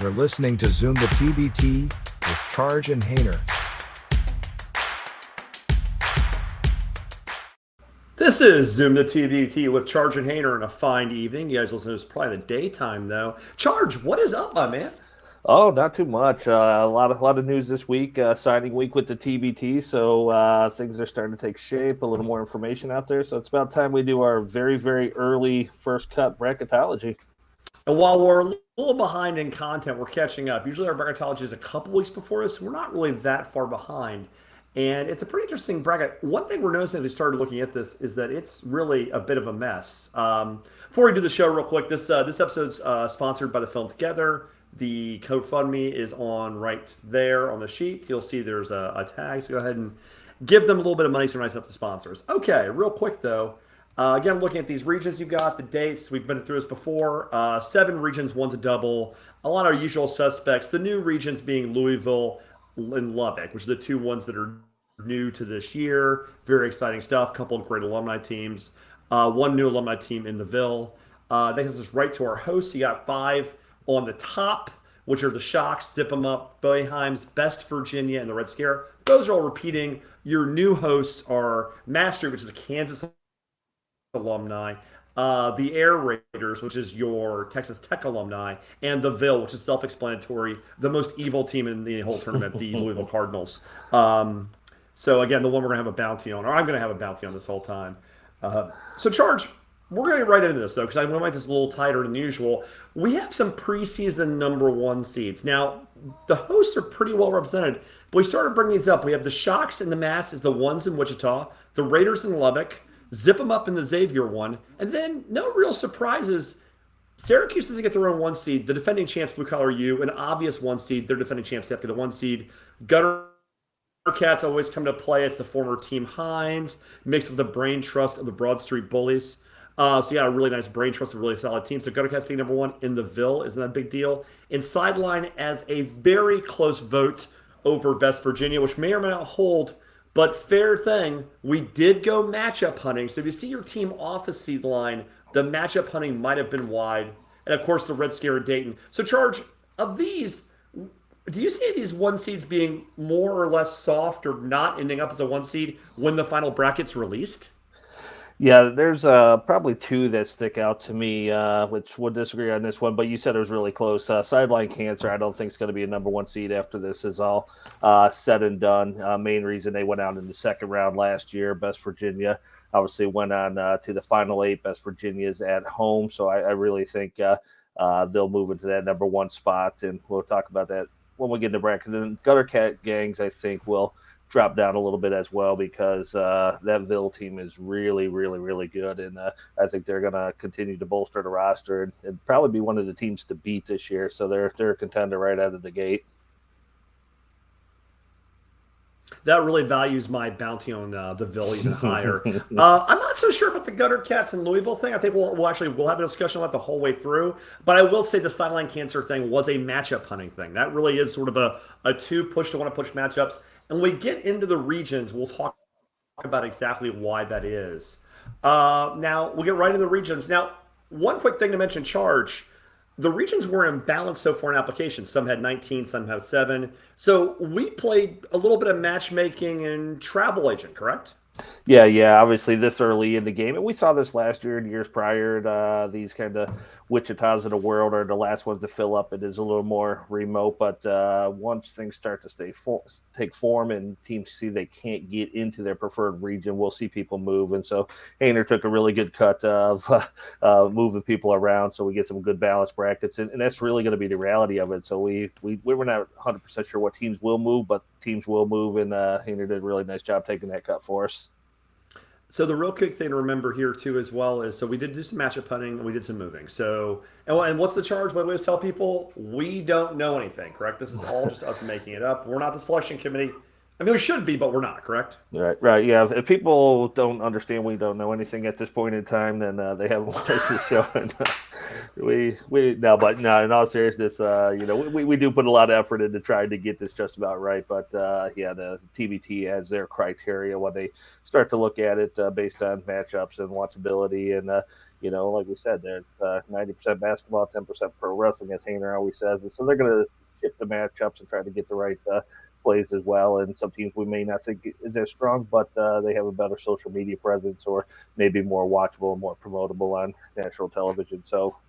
You're listening to Zoom the TBT with Charge and Hayner. This is Zoom the TBT with Charge and Hayner on a fine evening. You guys listen to this probably in the daytime though. Charge, what is up, my man? Oh, not too much. A lot of news this week. Signing week with the TBT, so things are starting to take shape. A little more information out there, so it's about time we do our very, very early first cut bracketology. And while we're a little behind in content, we're catching up. Usually our bracketology is a couple weeks before us. So we're not really that far behind. And it's a pretty interesting bracket. One thing we're noticing as we started looking at this is that it's really a bit of a mess. Before we do the show real quick, this episode's sponsored by the Film Together. The code FundMe is on right there on the sheet. You'll see there's a tag, so go ahead and give them a little bit of money so they're nice enough to sponsors. Okay, real quick though. Again, looking at these regions you've got, the dates, we've been through this before. 7 regions, one's a double. A lot of our usual suspects. The new regions being Louisville and Lubbock, which are the two ones that are new to this year. Very exciting stuff. Couple of great alumni teams. One new alumni team in the Ville. That gets us right to our hosts. You got 5 on the top, which are the Shocks, Zip 'em Up, Boeheims, Best Virginia, and the Red Scare. Those are all repeating. Your new hosts are Mastery, which is a Kansas alumni, the Air Raiders, which is your Texas Tech alumni, and the Ville, which is self-explanatory, the most evil team in the whole tournament, the Louisville Cardinals. So again, the one we're going to have a bounty on, or I'm going to have a bounty on this whole time. So Charge, we're going to get right into this, though, because I'm going to make this a little tighter than usual. We have some preseason number 1 seeds. Now, the hosts are pretty well represented, but we started bringing these up. We have the Shocks and the Mass as the ones in Wichita, the Raiders in Lubbock, Zip 'em Up in the Xavier one, and then no real surprises. Syracuse doesn't get their own 1 seed. The defending champs, Blue Collar U, an obvious 1 seed. They're defending champs. They have to get the 1 seed. Gutter Cats always come to play. It's the former Team Hines mixed with the brain trust of the Broad Street Bullies. So yeah, a really nice brain trust, a really solid team. So Gutter Cats being number 1 in the Ville isn't that a big deal. And Sideline as a very close vote over Best Virginia, which may or may not hold. But fair thing, we did go matchup hunting. So if you see your team off the seed line, the matchup hunting might have been wide. And of course, the Red Scare at Dayton. So Charge, of these, do you see these 1 seeds being more or less soft or not ending up as a 1 seed when the final bracket's released? Yeah, there's probably 2 that stick out to me, which would disagree on this one, but you said it was really close. Sideline Cancer, I don't think is going to be a number 1 seed after this is all said and done. Main reason they went out in the second round last year. Best Virginia obviously went on to the final 8. Best Virginia's at home, so I really think they'll move into that number 1 spot, and we'll talk about that when we get into bracket. And Gutter Cat Gangs, I think, will drop down a little bit as well because that Ville team is really, really, really good, and I think they're going to continue to bolster the roster and probably be one of the teams to beat this year. So they're a contender right out of the gate. That really values my bounty on the Ville even higher. I'm not so sure about the Gutter Cats and Louisville thing. I think we'll have a discussion on that the whole way through. But I will say the Sideline Cancer thing was a matchup hunting thing. That really is sort of a 2 push to 1 to push matchups. And when we get into the regions, we'll talk about exactly why that is. Now, we'll get right into the regions. Now, one quick thing to mention, Charge. The regions were imbalanced so far in applications. Some had 19, some had 7. So we played a little bit of matchmaking and travel agent, correct? Yeah. Obviously, this early in the game, and we saw this last year and years prior. These kind of Wichitas of the world are the last ones to fill up. It is a little more remote, but once things start to take form and teams see they can't get into their preferred region, we'll see people move. And so Hayner took a really good cut of moving people around, so we get some good balanced brackets, and that's really going to be the reality of it. So we were not 100% sure what teams will move, but teams will move, and Hayner did a really nice job taking that cut for us. So the real quick thing to remember here too as well is, so we did do some matchup hunting and we did some moving. So, and what's the charge? What we always tell people, we don't know anything, correct? This is all just us making it up. We're not the selection committee. I mean, we should be, but we're not, correct? Right. Yeah. If people don't understand, we don't know anything at this point in time, then they haven't watched the show. And we no, but no. In all seriousness, we do put a lot of effort into trying to get this just about right. But yeah, the TBT has their criteria when they start to look at it based on matchups and watchability, and like we said, there's 90% basketball, 10% pro wrestling, as Hayner always says, and so they're going to shift the matchups and try to get the right plays as well. And some teams we may not think is as strong, but they have a better social media presence or maybe more watchable and more promotable on national television.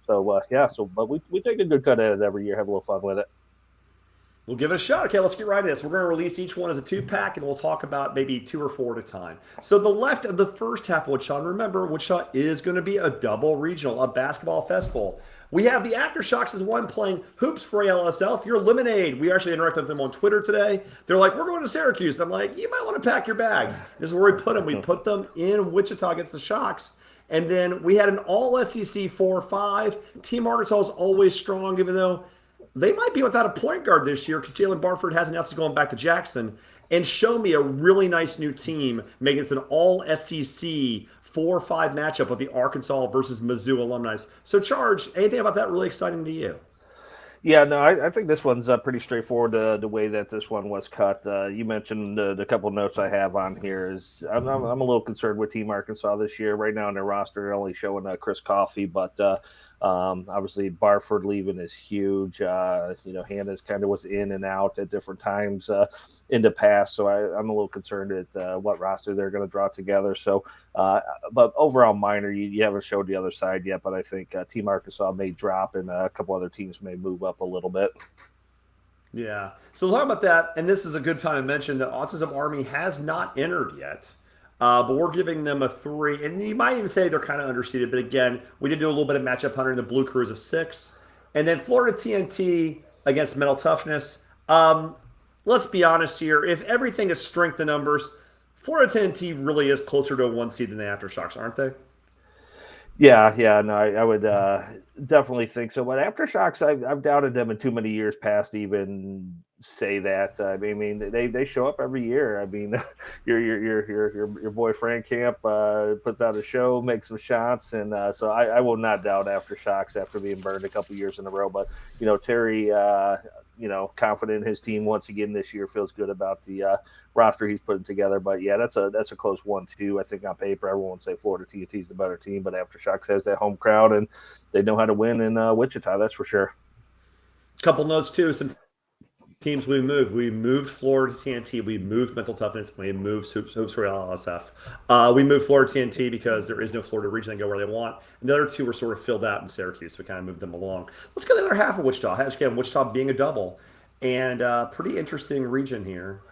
But we take a good cut at it every year, have a little fun with it. We'll give it a shot. Okay, let's get right into this. We're going to release each one as a 2-pack, and we'll talk about maybe 2 or 4 at a time. So the left of the first half of Wichita, remember, Wichita is going to be a double regional, a basketball festival. We have the Aftershocks as one playing hoops for ALSL. If you're Lemonade, we actually interacted with them on Twitter today. They're like, we're going to Syracuse. I'm like, you might want to pack your bags. This is where we put them. We put them in Wichita against the Shocks. And then we had an all-SEC 4-5. Team Arkansas is always strong, even though they might be without a point guard this year because Jalen Barford has announced he's going back to Jackson. And show me a really nice new team making this an all-SEC 4-5 matchup of the Arkansas versus Mizzou alumni. So, Charge, anything about that really exciting to you? Yeah, no, I think this one's pretty straightforward. The way that this one was cut. You mentioned the couple of notes I have on here is I'm a little concerned with Team Arkansas this year. Right now in their roster, they're only showing Chris Coffey, but obviously Barford leaving is huge. Hannah's kind of was in and out at different times in the past, so I'm a little concerned at what roster they're going to draw together. So, but overall minor, you haven't showed the other side yet, but I think Team Arkansas may drop and a couple other teams may move up a little bit. Yeah. So talk about that, and this is a good time to mention that Autism Army has not entered yet. But we're giving them a 3. And you might even say they're kind of underseeded. But again, we did do a little bit of matchup hunting. The Blue Crew is a 6. And then Florida TNT against Mental Toughness. Let's be honest here. If everything is strength in numbers, Florida TNT really is closer to a 1 seed than the Aftershocks, aren't they? Yeah, no, I would definitely think so. But Aftershocks, I've doubted them in too many years past to even say that. I mean, they show up every year. I mean, your boy Frank Camp puts out a show, makes some shots, and so I will not doubt Aftershocks after being burned a couple years in a row. But Terry. Confident in his team once again this year, feels good about the roster he's putting together. But yeah, that's a close 1-2. I think on paper, everyone would say Florida TNT is the better team, but Aftershocks has that home crowd and they know how to win in Wichita. That's for sure. Couple notes too. Some teams we moved. We moved Florida TNT. We moved Mental Toughness. We moved Hoops for LSF. We moved Florida TNT because there is no Florida region. They go where they want. And the other 2 were sort of filled out in Syracuse. We kind of moved them along. Let's go to the other half of Wichita. Again, Wichita being a double. And pretty interesting region here.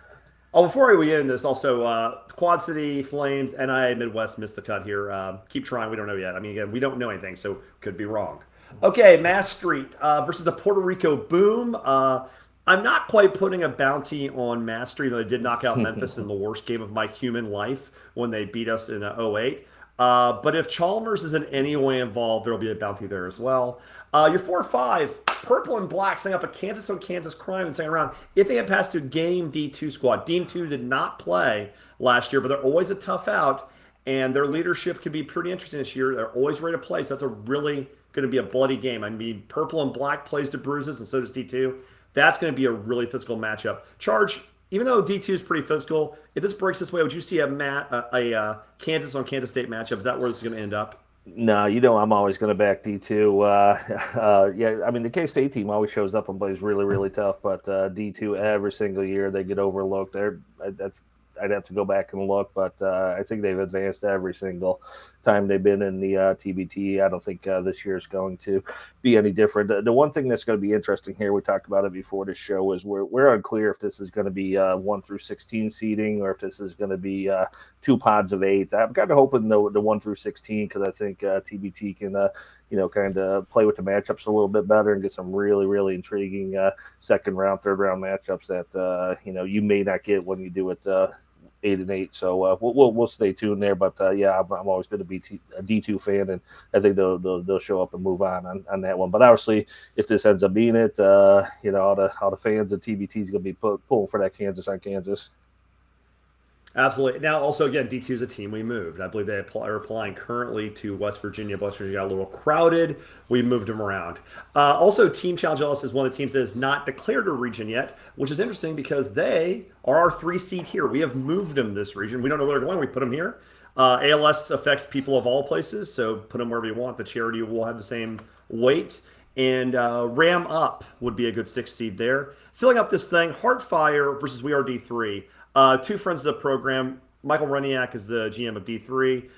Oh, before we get into this, also, Quad City, Flames, NIA Midwest missed the cut here. Keep trying. We don't know yet. I mean, again, we don't know anything, so could be wrong. Okay, Mass Street versus the Puerto Rico Boom. I'm not quite putting a bounty on Mass Street, though they did knock out Memphis in the worst game of my human life when they beat us in 08. But if Chalmers is in any way involved, there'll be a bounty there as well. Your 4-5, purple and black, setting up a Kansas on Kansas crime and second round. If they had passed to game D2 squad, D2 did not play last year, but they're always a tough out, and their leadership could be pretty interesting this year. They're always ready to play, so that's a really going to be a bloody game. I mean, purple and black plays to bruises, and so does D2. That's going to be a really physical matchup. Charge, even though D2 is pretty physical, if this breaks this way, would you see a Kansas on Kansas State matchup? Is that where this is going to end up? No, I'm always going to back D2. Yeah, I mean, the K-State team always shows up and plays really, really tough, but D2 every single year they get overlooked. I'd have to go back and look, but I think they've advanced every single time they've been in the TBT. I don't think this year is going to be any different. The one thing that's going to be interesting here, we talked about it before the show, is we're unclear if this is going to be 1 through 16 seeding or if this is going to be 2 pods of 8. I'm kind of hoping the 1 through 16 because I think TBT can kind of play with the matchups a little bit better and get some really, really intriguing second round, third round matchups that you may not get when you do it 8 and 8. So we'll stay tuned there. But yeah, I'm always going to be a D2 fan, and I think they'll show up and move on that one. But obviously, if this ends up being it, all the fans of TBT is going to be pulling for that Kansas on Kansas. Absolutely. Now, also, again, D2 is a team we moved. I believe are applying currently to West Virginia. West Virginia got a little crowded. We moved them around. Also, Team Challenge LS is one of the teams that is not declared a region yet, which is interesting because they are our 3 seed here. We have moved them this region. We don't know where they're going. We put them here. ALS affects people of all places, so put them wherever you want. The charity will have the same weight. And Ram Up would be a good 6 seed there. Filling up this thing, Heartfire versus We Are D3. Two friends of the program. Michael Reniak is the GM of D3.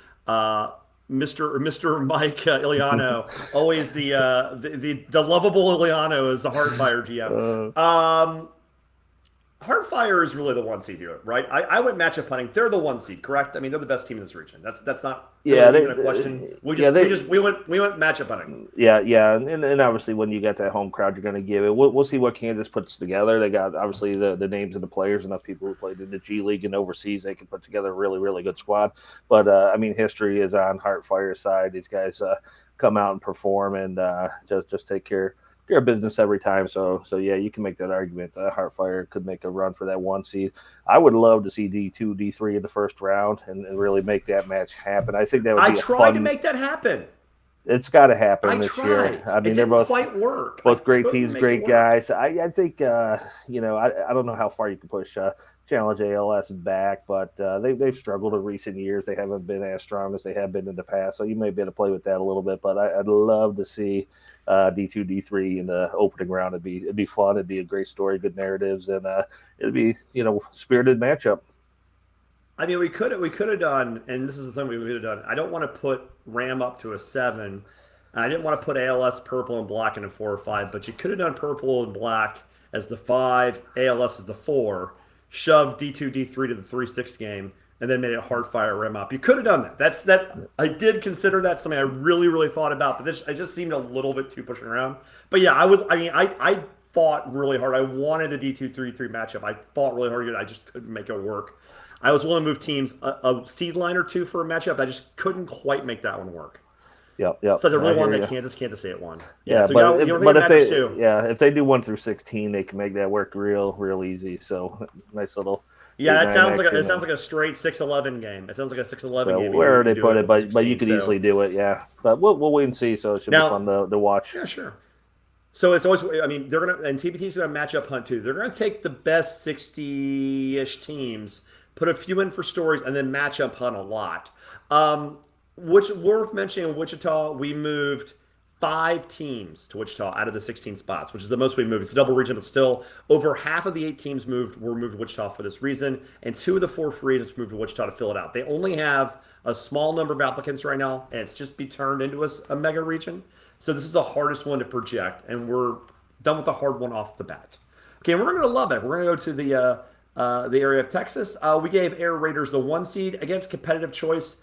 Mr. Mike Iliano, always the lovable Iliano is the Heartfire GM. Heartfire is really the 1 seed here, right? I went matchup hunting. They're the 1 seed, correct? I mean, they're the best team in this region. That's not really a question. We went matchup hunting. Yeah, and obviously when you get that home crowd, you're going to give it. We'll see what Kansas puts together. They got obviously the names of the players, enough people who played in the G League and overseas. They can put together a really really good squad. But I mean, history is on Heartfire's side. These guys come out and perform and just take care of business every time. So yeah, you can make that argument. Heartfire could make a run for that 1 seed. I would love to see D2, D3 in the first round and really make that match happen. I think that would be tried to make that happen. It's got to happen this year. I mean, they're both quite work. Both great teams, great guys. I think I don't know how far you can push Challenge ALS back, but they've struggled in recent years. They haven't been as strong as they have been in the past, so you may be able to play with that a little bit. But I'd love to see D2, D3 in the opening round. It'd be fun. It'd be a great story, good narratives, and it'd be spirited matchup. I mean, we could have done, and this is the thing we could have done. I don't want to put Ram up to a 7. I didn't want to put ALS purple and black in a 4 or 5, but you could have done purple and black as the 5, ALS as the 4, shoved D2, D3 to the 3-6 game, and then made it Heartfire Ram Up. You could have done that. I did consider that something I really, really thought about, but I just seemed a little bit too pushing around. But yeah, I fought really hard. I wanted a D2, 3-3 matchup. I fought really hard. I just couldn't make it work. I was willing to move teams a seed line or two for a matchup. I just couldn't quite make that one work. Yep. So I really wanted that Kansas State one. Yeah, so but if they do 1 through 16, they can make that work real easy. So nice little. Yeah, it sounds like a straight 6-11 game. It sounds like a 6-11 game. Where they put it, but you could easily do it. Yeah, but we'll wait and see. So it should be fun to watch. Yeah, sure. So it's always, I mean, they're gonna, and TBT's gonna matchup hunt too. They're gonna take the best 60-ish teams, put a few in for stories, and then matchup hunt a lot. Which worth mentioning, Wichita, we moved 5 teams to Wichita out of the 16 spots, which is the most we moved. It's a double region, but still over half of the 8 teams were moved to Wichita for this reason, and 2 of the 4 free agents moved to Wichita to fill it out. They only have a small number of applicants right now, and it's just be turned into a mega region. So this is the hardest one to project, and we're done with the hard one off the bat. Okay, we're going to go to Lubbock. We're going to go to the area of Texas. We gave Air Raiders the 1 seed against competitive choice.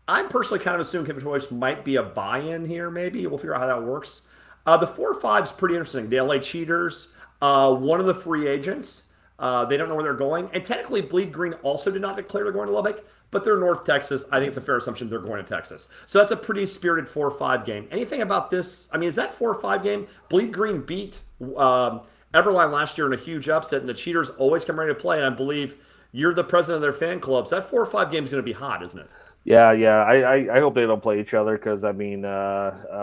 I'm personally kind of assuming competitive choice might be a buy-in here, maybe. We'll figure out how that works. The 4-5 is pretty interesting. The LA Cheaters, one of the free agents. They don't know where they're going. And technically, Bleed Green also did not declare they're going to Lubbock, but they're North Texas. I think it's a fair assumption they're going to Texas. So that's a pretty spirited 4-5 game. Anything about this? I mean, is that 4-5 game? Bleed Green beat Eberline last year in a huge upset, and the Cheaters always come ready to play. And I believe you're the president of their fan clubs. That 4-5 game is going to be hot, isn't it? Yeah. I hope they don't play each other because, I mean,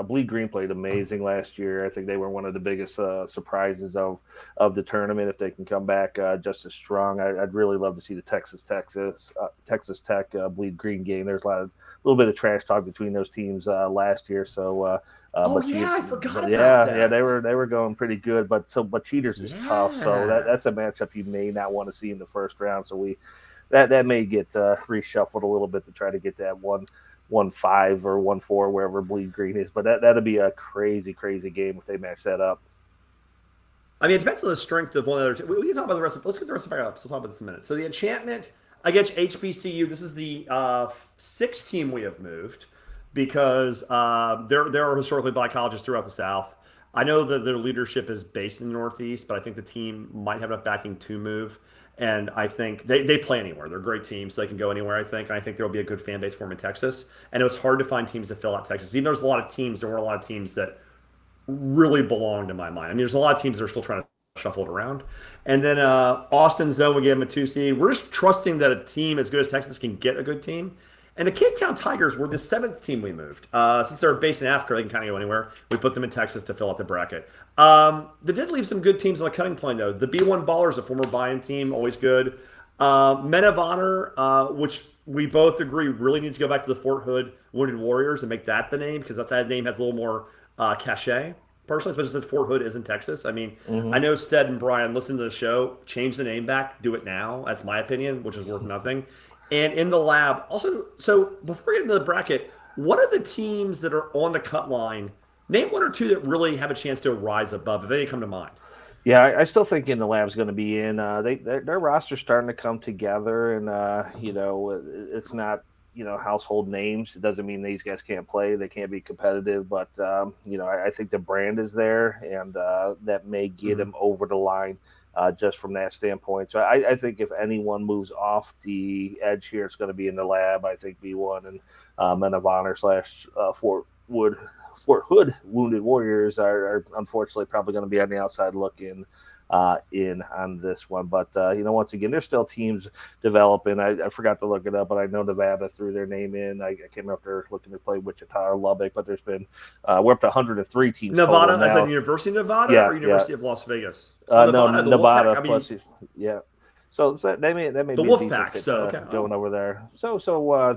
Bleed Green played amazing last year. I think they were one of the biggest surprises of the tournament. If they can come back just as strong, I'd really love to see the Texas Tech Bleed Green game. There's a little bit of trash talk between those teams last year. So, I forgot about that. Yeah, they were going pretty good, but Cheaters is tough. So that's a matchup you may not want to see in the first round. So that may get reshuffled a little bit to try to get that 1-5 or 1-4 wherever Bleed Green is. But that'd be a crazy game if they match that up. I mean, it depends on the strength of one of the other. We can talk about the rest of. Let's get the rest of the backups. We'll talk about this in a minute. So the Enchantment against HBCU. This is the 6th team we have moved because there are historically black colleges throughout the South. I know that their leadership is based in the Northeast, but I think the team might have enough backing to move. And I think they play anywhere. They're great teams. So they can go anywhere, I think. And I think there will be a good fan base for them in Texas. And it was hard to find teams that fill out Texas. There weren't a lot of teams that really belonged in my mind. I mean, there's a lot of teams that are still trying to shuffled around. And then Austin Zone, we gave them a 2 seed. We're just trusting that a team as good as Texas can get a good team. And the Cape Town Tigers were the 7th team we moved. Since they're based in Africa, they can kind of go anywhere. We put them in Texas to fill out the bracket. They did leave some good teams on the cutting point, though. The B1 Ballers, a former buy-in team, always good. Men of Honor, which we both agree really needs to go back to the Fort Hood Wounded Warriors and make that the name, because that name has a little more cachet, personally, especially since Fort Hood is in Texas. I mean, I know Sed and Brian listen to the show, change the name back, do it now. That's my opinion, which is worth nothing. And in the lab, also, so before we get into the bracket, what are the teams that are on the cut line? Name 1 or 2 that really have a chance to rise above, if any come to mind. Yeah, I still think In the Lab's going to be in. Their roster's starting to come together, and it's not household names. It doesn't mean these guys can't play; they can't be competitive. But I think the brand is there, and that may get them over the line just from that standpoint. So I think if anyone moves off the edge here, it's going to be In the Lab. I think B1 and Men of Honor / Fort Hood Wounded Warriors are unfortunately probably going to be on the outside looking in on this one. But, once again, there's still teams developing. I forgot to look it up, but I know Nevada threw their name in. I came after looking to play Wichita or Lubbock, but there's been we're up to 103 teams. Nevada, as in University of Nevada or University of Las Vegas? Nevada plus, yeah. So that may be the a Wolfpack. Fit, going over there. So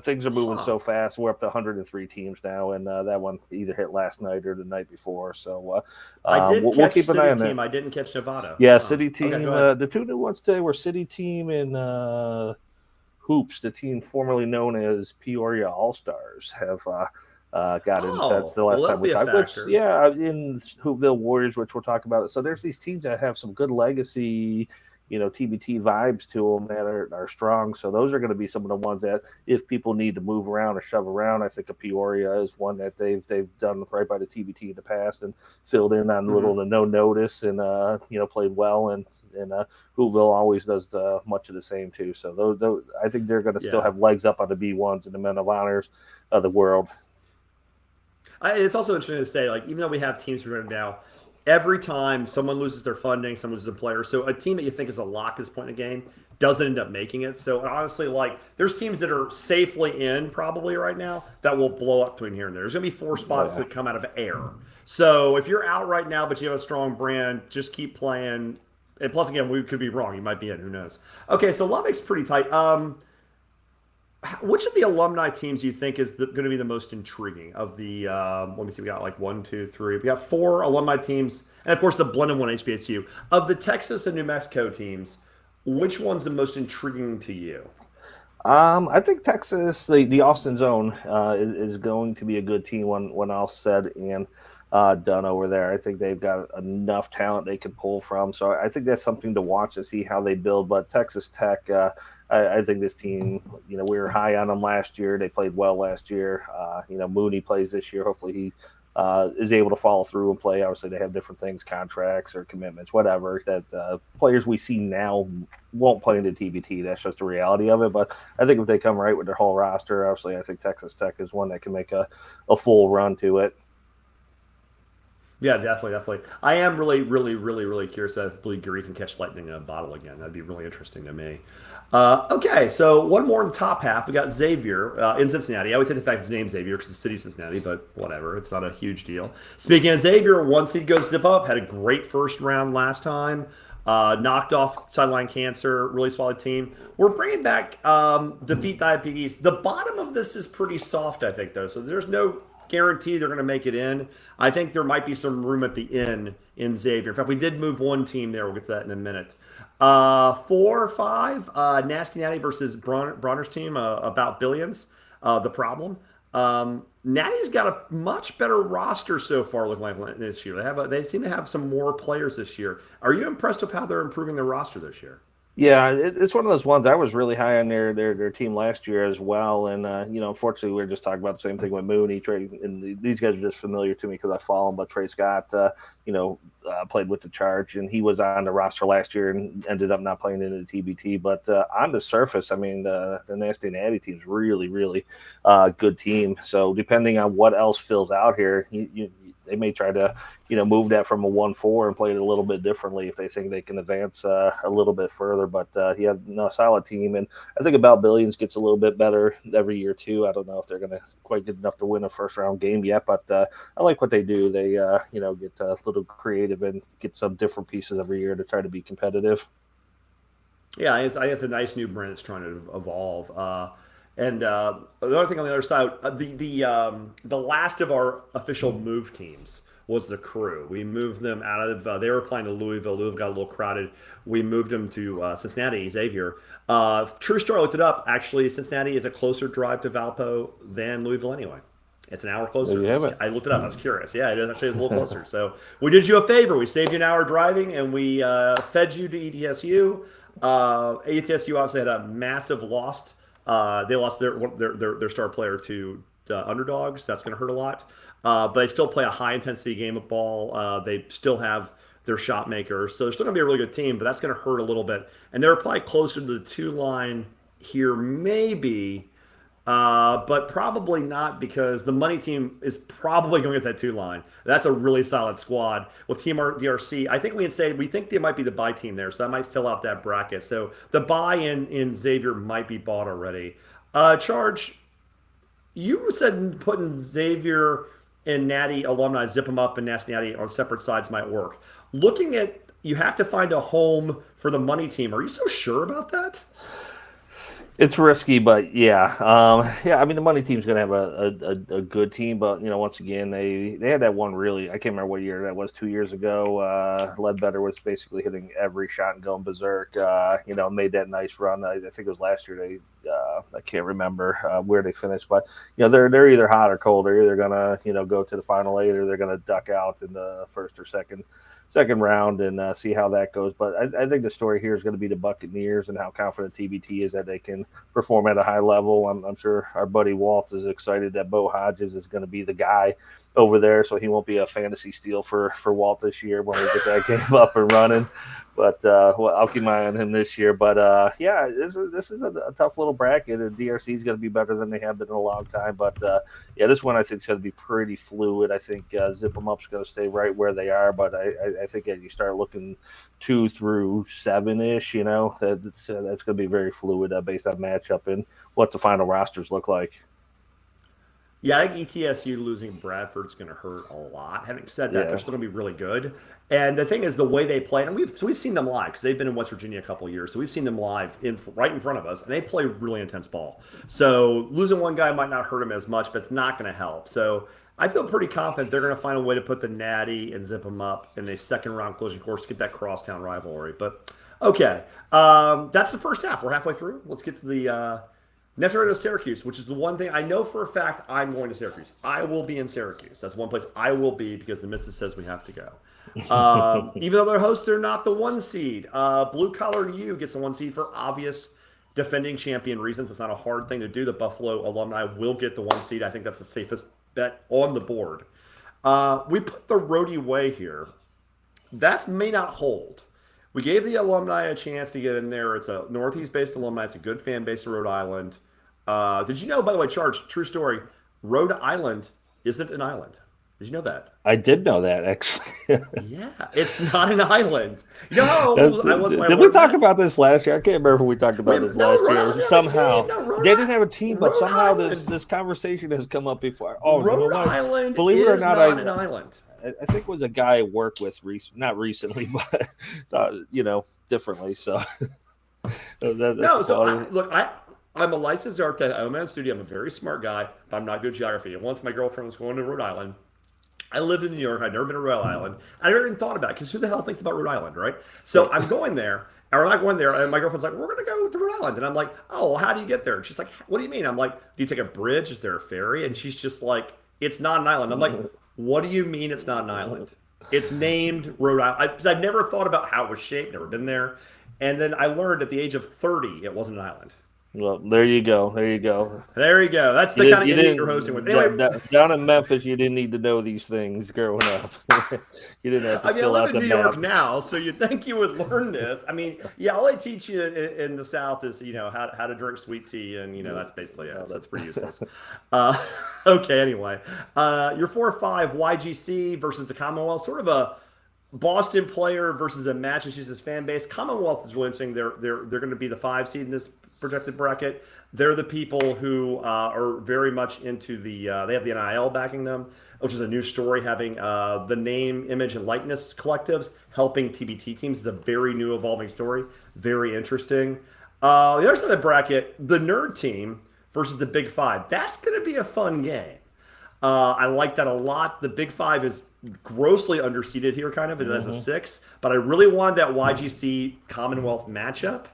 things are moving so fast. We're up to 103 teams now, and that one either hit last night or the night before. So I did we'll keep an eye on Team. that. I didn't catch Nevada. Yeah, City Team. Okay, the 2 new ones today were City Team and Hoops, the team formerly known as Peoria All Stars, have got in since the last time we talked. In Hoopville Warriors, which we'll talk about. So there's these teams that have some good legacy, TBT vibes to them that are strong. So those are going to be some of the ones that if people need to move around or shove around, I think of Peoria is one that they've done right by the TBT in the past and filled in on little to no notice and played well. And Hoopville always does much of the same too. So those I think they're going to still have legs up on the B1s and the Men of Honors of the world. It's also interesting to say, even though we have teams running now, every time someone loses their funding, someone loses a player. So a team that you think is a lock at this point in the game doesn't end up making it. So honestly, there's teams that are safely in probably right now that will blow up between here and there. There's going to be 4 spots that come out of air. So if you're out right now, but you have a strong brand, just keep playing. And plus, again, we could be wrong. You might be in. Who knows? Okay, so Lubbock's pretty tight. Which of the alumni teams do you think is going to be the most intriguing of the, let me see, we got 1, 2, 3. We got 4 alumni teams, and of course the blended one, HBSU. Of the Texas and New Mexico teams, which one's the most intriguing to you? I think Texas, the Austin Zone, is going to be a good team when all said and done over there. I think they've got enough talent they can pull from. So I think that's something to watch and see how they build. But Texas Tech, I think this team, we were high on them last year. They played well last year. Mooney plays this year. Hopefully he is able to follow through and play. Obviously they have different things, contracts or commitments, whatever, that players we see now won't play into TBT. That's just the reality of it. But I think if they come right with their whole roster, obviously I think Texas Tech is one that can make a full run to it. Yeah, definitely. I am really, really, really, really curious if Blue Gary can catch lightning in a bottle again. That'd be really interesting to me. Okay, so one more in the top half. We got Xavier in Cincinnati. I would say the fact his name's Xavier because it's the city of Cincinnati, but whatever. It's not a huge deal. Speaking of Xavier, 1 seed goes zip up. Had a great first round last time. Knocked off sideline cancer. Really solid team. We're bringing back defeat diabetes. The bottom of this is pretty soft, I think, though. So there's no guarantee they're going to make it in. I think there might be some room at the in Xavier. In fact, we did move 1 team there. We'll get to that in a minute. 4 or 5, Nasty Natty versus Bronner's team, about billions. The problem. Natty's got a much better roster so far looking like this year. They seem to have some more players this year. Are you impressed with how they're improving their roster this year? Yeah, it's one of those ones. I was really high on their team last year as well, and unfortunately, we were just talking about the same thing with Mooney. Trey, and these guys are just familiar to me because I follow them. But Trey Scott, played with the Charge, and he was on the roster last year and ended up not playing in the TBT. But on the surface, I mean, the Nasty Natty team is really, really good team. So depending on what else fills out here, they may try to, move that from a 1-4 and play it a little bit differently if they think they can advance a little bit further. But solid team, and I think about Billions gets a little bit better every year too. I don't know if they're going to quite get enough to win a first round game yet, but I like what they do. They get a little creative and get some different pieces every year to try to be competitive. Yeah, I think it's a nice new brand that's trying to evolve. And another thing on the other side, the last of our official move teams was the Crew. We moved them out of. They were playing to Louisville. Louisville got a little crowded. We moved them to Cincinnati. Xavier. True story. I looked it up. Actually, Cincinnati is a closer drive to Valpo than Louisville anyway. It's an hour closer. I looked it up. I was curious. Yeah, it actually is a little closer. So we did you a favor. We saved you an hour driving, and we fed you to ETSU. ETSU obviously had a massive loss. They lost their star player to underdogs. That's going to hurt a lot. But they still play a high intensity game of ball. They still have their shot makers, so they're still going to be a really good team. But that's going to hurt a little bit. And they're probably closer to the 2 line here, maybe. But probably not, because the money team is probably going to get that 2 line. That's a really solid squad. With Team DRC, I think we think they might be the buy team there, so I might fill out that bracket. So the buy in Xavier might be bought already. Charge, you said putting Xavier and Natty alumni, zip them up, and Nasty Natty on separate sides might work. Looking at, you have to find a home for the money team. Are you so sure about that? It's risky, but yeah. I mean, the money team's going to have a good team, but, once again, they had that one really, I can't remember what year that was, 2 years ago. Ledbetter was basically hitting every shot and going berserk, made that nice run. I think it was last year. I can't remember where they finished, but, they're either hot or cold. They're either going to, go to the final 8, or they're going to duck out in the first or second round and see how that goes. But I think the story here is going to be the Buccaneers and how confident TBT is that they can perform at a high level. I'm sure our buddy Walt is excited that Bo Hodges is going to be the guy over there, so he won't be a fantasy steal for Walt this year when we get that game up and running. But I'll keep my eye on him this year. But this is a tough little bracket. And DRC is going to be better than they have been in a long time. But this one I think is going to be pretty fluid. I think Zip 'em Up's going to stay right where they are. But I think as you start looking 2 through 7-ish, that's going to be very fluid based on matchup and what the final rosters look like. Yeah, I think ETSU losing Bradford's going to hurt a lot. Having said that, they're still going to be really good. And the thing is, the way they play, and we've seen them live because they've been in West Virginia a couple of years, so we've seen them live right in front of us, and they play really intense ball. So losing one guy might not hurt them as much, but it's not going to help. So I feel pretty confident they're going to find a way to put the Natty and Zip 'em Up in a second round closing course to get that crosstown rivalry. But okay, that's the first half. We're halfway through. Let's get to the next round of Syracuse, which is the one thing I know for a fact I'm going to Syracuse. I will be in Syracuse. That's one place I will be because the missus says we have to go. Even though they're hosts, they're not the 1 seed. Blue Collar U gets the 1 seed for obvious defending champion reasons. It's not a hard thing to do. The Buffalo alumni will get the 1 seed. I think that's the safest bet on the board. We put the Rhodey Way here. That may not hold. We gave the alumni a chance to get in there. It's a Northeast-based alumni. It's a good fan base in Rhode Island. Did you know, by the way, Charge, true story, Rhode Island isn't an island. Did you know that? I did know that, actually. Yeah, it's not an island. You know how old I was when Did we talk about this last year? I can't remember if we talked about this last year. Somehow. They didn't have a team, but somehow this conversation has come up before. Oh, Rhode Island believe it or not, not an island. I think it was a guy I worked with not recently, but differently. So I'm a licensed architect. I'm in a studio. I'm a very smart guy, but I'm not good at geography. And once my girlfriend was going to Rhode Island, I lived in New York. I'd never been to Rhode Island. I never even thought about it because who the hell thinks about Rhode Island, right? So I'm going there. Or I'm not going there, and my girlfriend's like, we're going to go to Rhode Island. And I'm like, oh, well, how do you get there? And she's like, what do you mean? I'm like, do you take a bridge? Is there a ferry? And she's just like, it's not an island. I'm like, what do you mean it's not an island? It's named Rhode Island. Because I've never thought about how it was shaped, never been there. And then I learned at the age of 30, it wasn't an island. Well, there you go. There you go. There you go. That's You the kind didn't. of You idiot you're hosting with. didn't. Anyway, Down in Memphis, you didn't need to know these things growing up. You didn't have to I mean, I fill live out in the New map. York now, so you'd think you would learn this. I mean, yeah, all they teach you in the South is, how to drink sweet tea, and, that's basically it. So that's pretty useless. Uh, okay, anyway. Your 4-5 YGC versus the Commonwealth, sort of a Boston player versus a Massachusetts fan base. Commonwealth is really interesting. They're going to be the 5 seed in this projected bracket. They're the people who are very much into they have the NIL backing them, which is a new story, having the name, image, and likeness collectives helping TBT teams. Is a very new, evolving story. Very interesting. The other side of the bracket, the nerd team versus the Big Five. That's going to be a fun game. I like that a lot. The Big Five is grossly underseeded here, kind of, as a 6. But I really wanted that YGC Commonwealth matchup.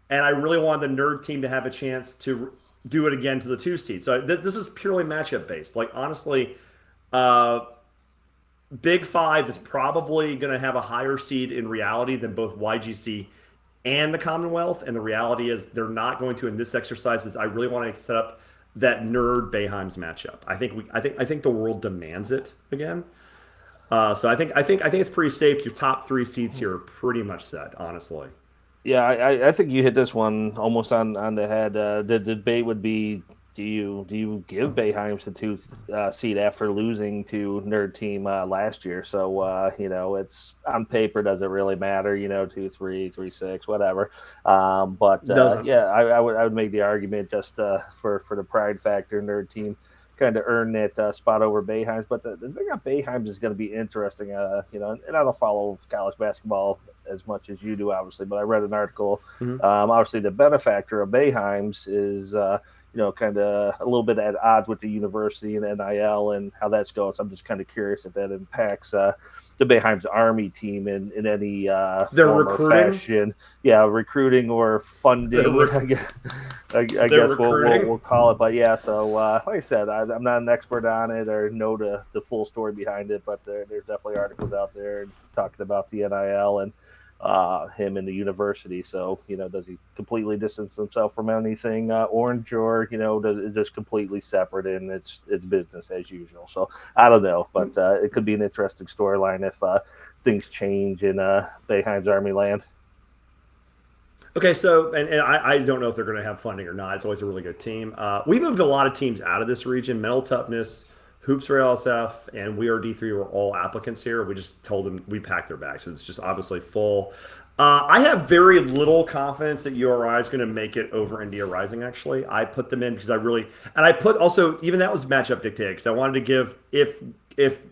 And I really wanted the nerd team to have a chance to do it again to the 2 seed. So this is purely matchup based. Like, honestly, Big Five is probably going to have a higher seed in reality than both YGC and the Commonwealth. And the reality is they're not going to in this exercise. Is I really want to set up that nerd Bayheims matchup. I think the world demands it again. So I think it's pretty safe. Your top 3 seeds here are pretty much set, honestly. Yeah, I think you hit this one almost on the head. The debate would be: do you give Bayheims the 2 seed after losing to Nerd Team last year? So it's on paper, does it really matter? 2-3, 3-6, whatever. But yeah, I would make the argument just for the pride factor. Nerd Team kind of earn that spot over Bayheims. But the thing about Bayheims is going to be interesting, and I don't follow college basketball as much as you do, obviously, but I read an article. Obviously, the benefactor of Bayheims is, kind of a little bit at odds with the university and NIL and how that's going. So I'm just kind of curious if that impacts the Bayheims Army team in any They're form recruiting? or fashion. Yeah, recruiting or funding, I guess we'll call it. But yeah, so like I said, I'm not an expert on it or know the full story behind it, but there's definitely articles out there talking about the NIL and him in the university. So, does he completely distance himself from anything orange, or, is this completely separate and it's business as usual? So I don't know, but it could be an interesting storyline if things change in Bayheim's Army land. Okay, so and I don't know if they're going to have funding or not. It's always a really good team. We moved a lot of teams out of this region. Mental Toughness, Hoops for LSF, and We Are D3 were all applicants here. We just told them we packed their bags, so it's just obviously full. I have very little confidence that URI is going to make it over India Rising. Actually, I put them in because I put also even that was matchup dictated because I wanted to give if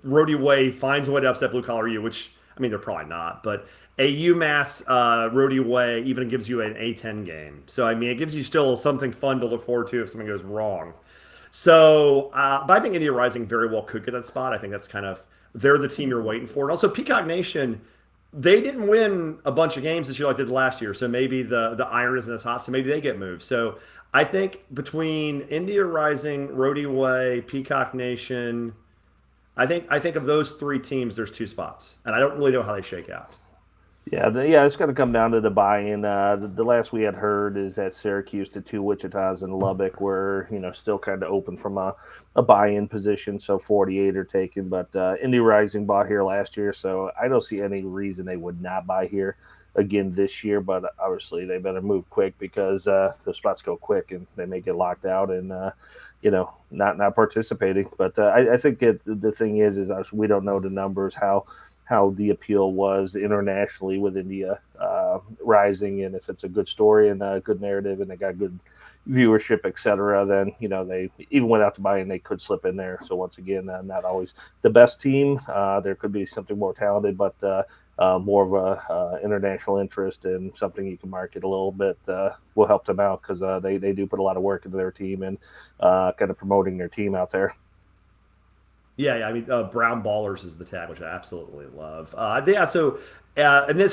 Rhodey Way finds a way to upset Blue Collar U, which I mean they're probably not, but a UMass Rhodey Way even gives you an A10 game. So I mean it gives you still something fun to look forward to if something goes wrong. So, but I think India Rising very well could get that spot. I think that's kind of they're the team you're waiting for. And also Peacock Nation, they didn't win a bunch of games this year like they did last year. So maybe the iron isn't as hot. So maybe they get moved. So I think between India Rising, Rhodey Way, Peacock Nation, I think of those 3 teams, there's 2 spots, and I don't really know how they shake out. Yeah, it's going to come down to the buy-in. The last we had heard is that Syracuse, the 2 Wichitas, and Lubbock were, still kind of open from a buy-in position. So 48 are taken, but Indy Rising bought here last year, so I don't see any reason they would not buy here again this year. But obviously, they better move quick because the spots go quick and they may get locked out and not participating. But I think the thing is we don't know the numbers how the appeal was internationally with India Rising, and if it's a good story and a good narrative and they got good viewership, etc., then they even without the buy-in they could slip in there. So once again, not always the best team. There could be something more talented, but more of a international interest and something you can market a little bit will help them out because they do put a lot of work into their team and kind of promoting their team out there. Yeah. I mean, Brown Ballers is the tag, which I absolutely love. Yeah, so and then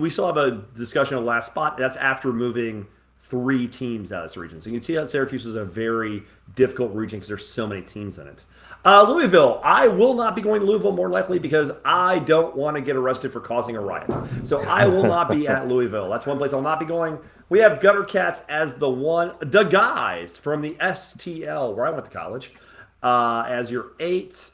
we still have a discussion on the last spot. That's after moving 3 teams out of this region. So you can see that Syracuse is a very difficult region because there's so many teams in it. Louisville, I will not be going to Louisville more likely because I don't want to get arrested for causing a riot. So I will not be at Louisville. That's one place I'll not be going. We have Gutter Cats as the guys from the STL, where I went to college, as your 8.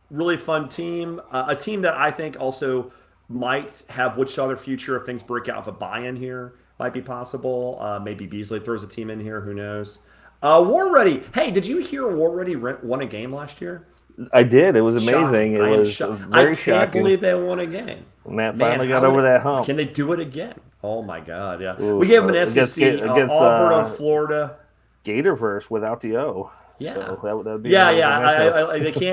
Really fun team. A team that I think also might have Wichita their future if things break out of a buy-in here. Might be possible. Maybe Beasley throws a team in here. Who knows? War Ready. Hey, did you hear War Ready won a game last year? I did. It was amazing. Shocking. It was very shocking. I can't believe they won a game. Matt finally got over that hump. Can they do it again? Oh my God! Yeah, Ooh, we gave them an SEC against Auburn on Florida. Gatorverse without the O. Yeah, so that'd be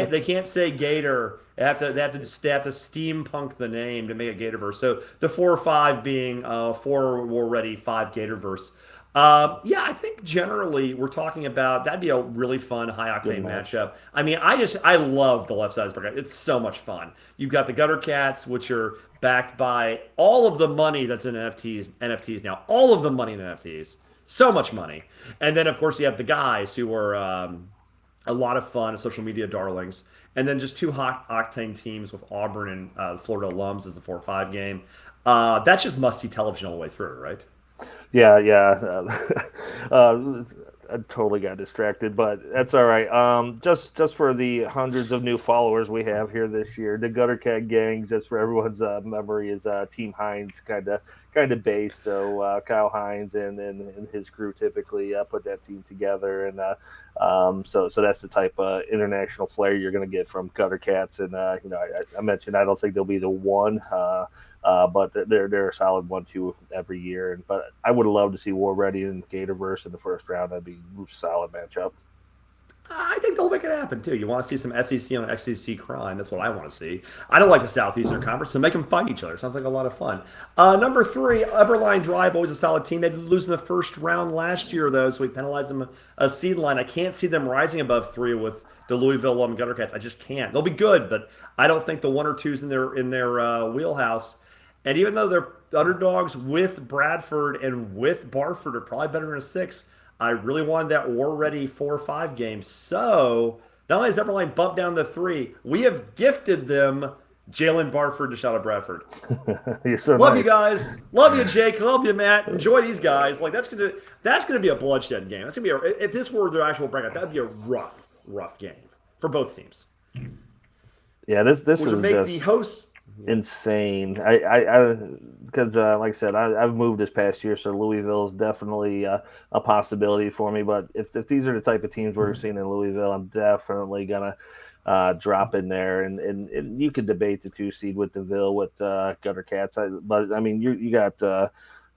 they can't say Gator. They have to steampunk the name to make it Gatorverse. So the 4 or 5 being 4 War Ready, 5 Gatorverse. Yeah, I think generally we're talking about that'd be a really fun high octane matchup. I mean, I love the left side of the bracket. It's so much fun. You've got the Gutter Cats, which are backed by all of the money that's in NFTs now. All of the money in NFTs. So much money. And then, of course, you have the guys who are a lot of fun, social media darlings. And then just 2 hot octane teams with Auburn and Florida alums as the 4-5 game. That's just must-see television all the way through, right? Yeah. I totally got distracted, but that's all right. Just for the hundreds of new followers we have here this year, the Gutter Cat Gang, just for everyone's memory, is Team Hines kind of based. So Kyle Hines and his crew typically put that team together, and so that's the type of international flair you're going to get from Gutter Cats. And I mentioned I don't think they'll be the one. But they're a solid 1-2 every year. But I would love to see War Ready and Gatorverse in the first round. That'd be a solid matchup. I think they'll make it happen too. You want to see some SEC on SEC crime? That's what I want to see. I don't like the Southeastern Conference, so make them fight each other. Sounds like a lot of fun. Number 3, Upperline Drive, always a solid team. They did lose in the first round last year though, so we penalized them a seed line. I can't see them rising above 3 with the Louisville Gutter Cats. I just can't. They'll be good, but I don't think the 1 or 2s in their wheelhouse. And even though they're underdogs with Bradford and with Barford are probably better than a 6, I really wanted that War Ready 4-5 game. So not only has Upperline bumped down to 3, we have gifted them Jalen Barford to shout out Bradford. You're so love nice. you guys. Love you, Jake. Love you, Matt. Enjoy these guys. Like that's gonna be a bloodshed game. That's gonna be if this were their actual bracket, that'd be a rough game for both teams. Yeah, this which is would make just the hosts insane. I because like I said, I've moved this past year, so Louisville is definitely a possibility for me. But if these are the type of teams we're seeing in Louisville, I'm definitely gonna drop in there, and you could debate the 2 seed with DeVille with Gutter Cats. But I mean, you got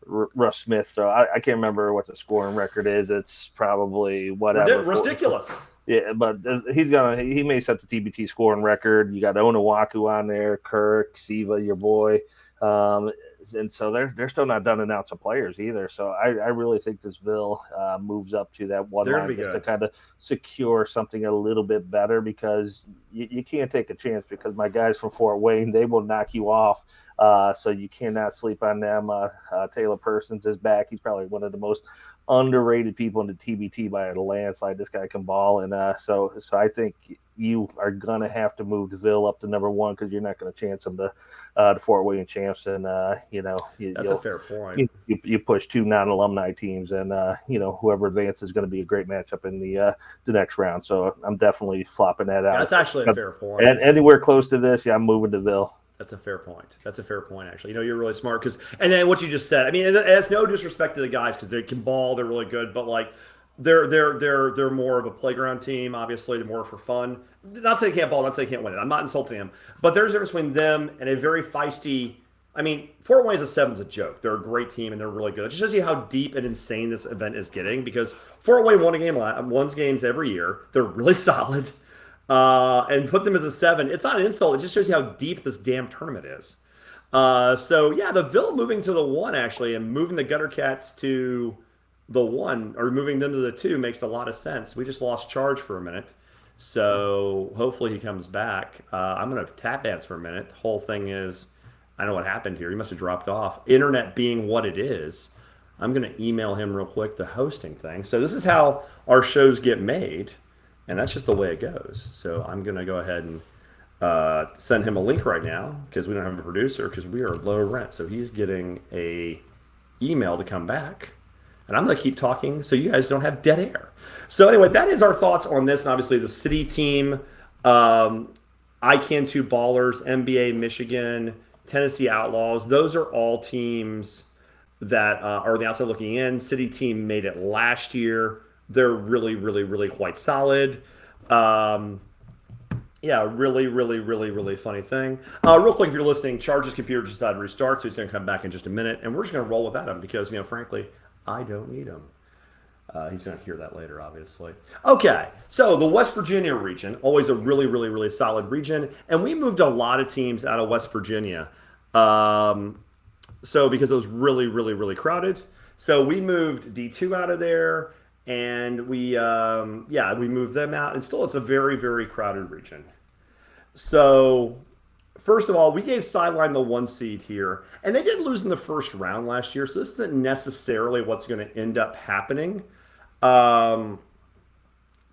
Russ Smith. So I can't remember what the scoring record is. It's probably whatever. Ridiculous. Yeah, but he may set the TBT scoring record. You got Onawaku on there, Kirk, Siva, your boy. And so they're still not done announcing players either. So I really think this Ville moves up to that one line just to kind of secure something a little bit better, because you can't take a chance, because my guys from Fort Wayne, they will knock you off. So you cannot sleep on them. Taylor Persons is back. He's probably one of the most underrated people in the TBT by a landslide. This guy can ball, and so I think you are gonna have to move DeVille up to number 1, because you're not going to chance them to the Fort Wayne champs, and that's a fair point. You push 2 non-alumni teams, and whoever advances is going to be a great matchup in the next round. So I'm definitely flopping that out. That's actually a fair point. And anywhere close to this, I'm moving DeVille. That's a fair point. Actually. You're really smart and then what you just said. I mean, it's no disrespect to the guys because they can ball, they're really good, but like they're more of a playground team. Obviously, they're more for fun. Not say they can't ball, not say they can't win it. I'm not insulting them, but there's a difference between them and a very feisty. I mean, Fort Wayne as a 7's a joke. They're a great team and they're really good. It just shows you how deep and insane this event is getting, because Fort Wayne wins games every year. They're really solid. And put them as a 7. It's not an insult. It just shows you how deep this damn tournament is. So yeah, the Ville moving to the 1 actually, and moving the Gutter Cats to the 1, or moving them to the 2, makes a lot of sense. We just lost Charge for a minute, so hopefully he comes back. I'm gonna tap dance for a minute. The whole thing is, I know what happened here. He must have dropped off. Internet being what it is. I'm going to email him real quick the hosting thing. So this is how our shows get made, and that's just the way it goes. So I'm going to go ahead and send him a link right now because we don't have a producer because we are low rent. So he's getting a email to come back, and I'm going to keep talking so you guys don't have dead air. So anyway, that is our thoughts on this, and obviously the city team, ICANN2 Ballers, NBA Michigan, Tennessee Outlaws. Those are all teams that are on the outside looking in. City team made it last year. They're really, really, really quite solid. Yeah, really funny thing. Real quick, if you're listening, Charge's computer just decided to restart, so he's going to come back in just a minute, and we're just going to roll without him because, frankly, I don't need him. He's going to hear that later, obviously. Okay, so the West Virginia region, always a really, really, really solid region, and we moved a lot of teams out of West Virginia. So because it was really, really, really crowded. So we moved D2 out of there, and we moved them out. And still, it's a very, very crowded region. So first of all, we gave Sideline the 1 seed here, and they did lose in the first round last year. So this isn't necessarily what's going to end up happening. But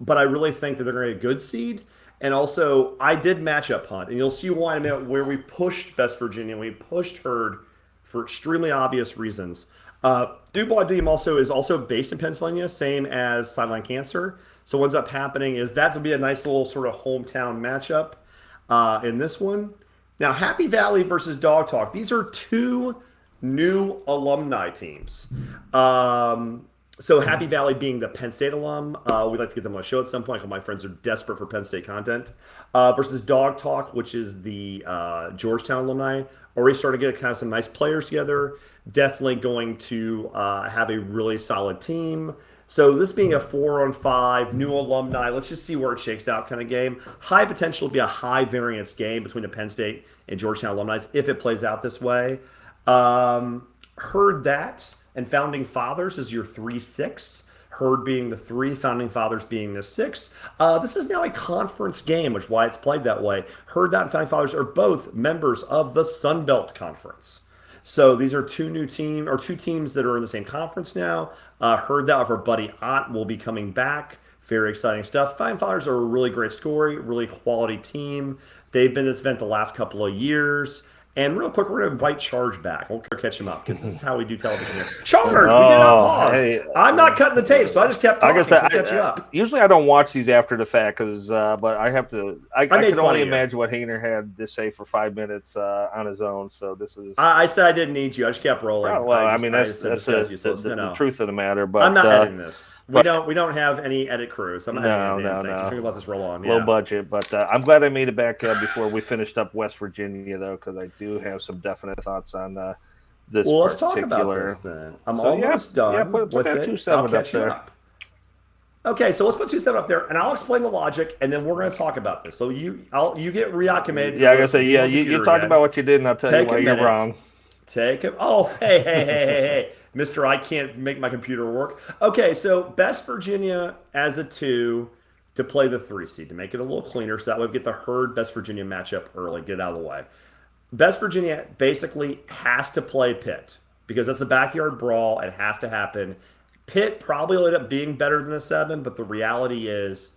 I really think that they're going to get a good seed. And also, I did matchup hunt, and you'll see why in a minute where we pushed West Virginia, we pushed Herd for extremely obvious reasons. Dubois Team is also based in Pennsylvania, same as Sideline Cancer. So what ends up happening is that's going to be a nice little sort of hometown matchup in this one. Now, Happy Valley versus Dog Talk. These are two new alumni teams. So Happy Valley being the Penn State alum, we'd like to get them on a show at some point because my friends are desperate for Penn State content. Versus Dog Talk, which is the Georgetown alumni. Already started to get kind of some nice players together. Definitely going to have a really solid team. So this being a 4-on-5, new alumni, let's just see where it shakes out kind of game. High potential to be a high variance game between the Penn State and Georgetown alumni if it plays out this way. Heard that. And Founding Fathers is your 3-6. Herd being the 3, Founding Fathers being the 6. This is now a conference game, which is why it's played that way. Herd that and Founding Fathers are both members of the Sun Belt Conference. So these are two teams that are in the same conference now. Heard that of our buddy Ott will be coming back. Very exciting stuff. Founding Fathers are a really great story, really quality team. They've been in this event the last couple of years. And real quick, we're going to invite Charge back. We'll catch him up because this is how we do television here. Charge, we did not pause. Hey, I'm not cutting the tape, so I just kept talking to catch you up. Usually I don't watch these after the fact, but I have to. I can only imagine what Hayner had to say for 5 minutes on his own. So this is. I said I didn't need you. I just kept rolling. That's the truth of the matter. But I'm not editing this. We don't have any edit crew, so I'm not editing anything. Just let this roll on. Low budget, but I'm glad I made it back before we finished up West Virginia, though, because I do have some definite thoughts on this. Well, let's talk about this then. I'm almost done. Yeah, put that 2-7 up there. Okay, so let's put 2-7 up there, and I'll explain the logic, and then we're going to talk about this. So you get reacclimated. Yeah, I gotta say, you talk about what you did, and I'll tell you why you're wrong. Take it. Oh, hey, Mister, I can't make my computer work. Okay, so West Virginia as a 2 to play the 3 seed to make it a little cleaner, so that way we get the Herd West Virginia matchup early, get it out of the way. West Virginia basically has to play Pitt because that's the backyard brawl. It has to happen. Pitt probably will end up being better than the 7, but the reality is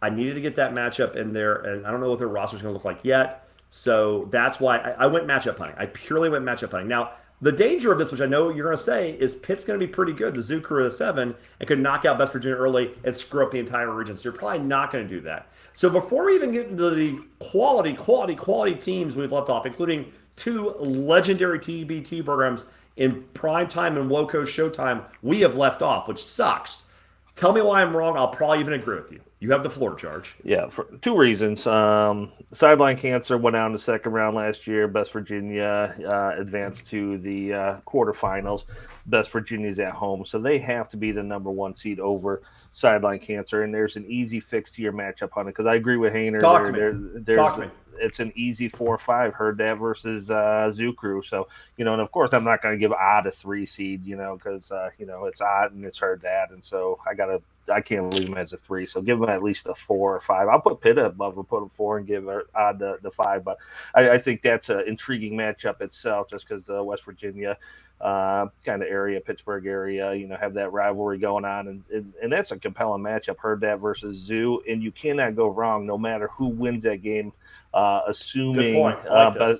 I needed to get that matchup in there, and I don't know what their roster is going to look like yet. So that's why I went matchup hunting. I purely went matchup hunting. Now, the danger of this, which I know you're going to say, is Pitt's going to be pretty good, the Zoo Crew of the 7, and could knock out West Virginia early and screw up the entire region. So you're probably not going to do that. So before we even get into the quality teams we've left off, including 2 legendary TBT programs in prime time and Woco Showtime, we have left off, which sucks. Tell me why I'm wrong. I'll probably even agree with you. You have the floor, Charge. Yeah, for 2 reasons. Sideline Cancer went out in the second round last year. West Virginia advanced to the quarterfinals. West Virginia's at home, so they have to be the number 1 seed over Sideline Cancer. And there's an easy fix to your matchup on it because I agree with Hayner. Talk to me. It's an easy 4-5. Heard that versus Zoo Crew. So, and of course, I'm not going to give Odd a 3 seed, because, it's Odd and it's Heard that. And so I got to I can't leave him as a 3. So give him at least a 4 or 5. I'll put Pitt above or put him 4 and give Odd the 5. But I think that's an intriguing matchup itself, just because the West Virginia kind of area, Pittsburgh area, have that rivalry going on, and that's a compelling matchup. Heard that versus Zoo, and you cannot go wrong no matter who wins that game. Assuming Good point. I like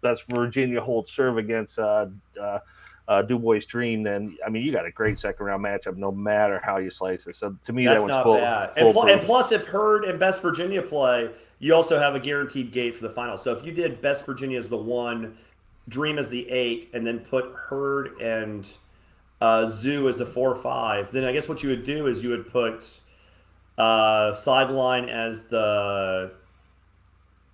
that's Virginia holds serve against Du Bois Dream, then you got a great second round matchup no matter how you slice it. So to me, That's that was not full. bad. And plus, if Hurd and Best Virginia play, you also have a guaranteed gate for the final. So if you did Best Virginia as the 1, Dream as the 8, and then put Hurd and Zoo as the 4 or 5, then I guess what you would do is you would put Sideline as the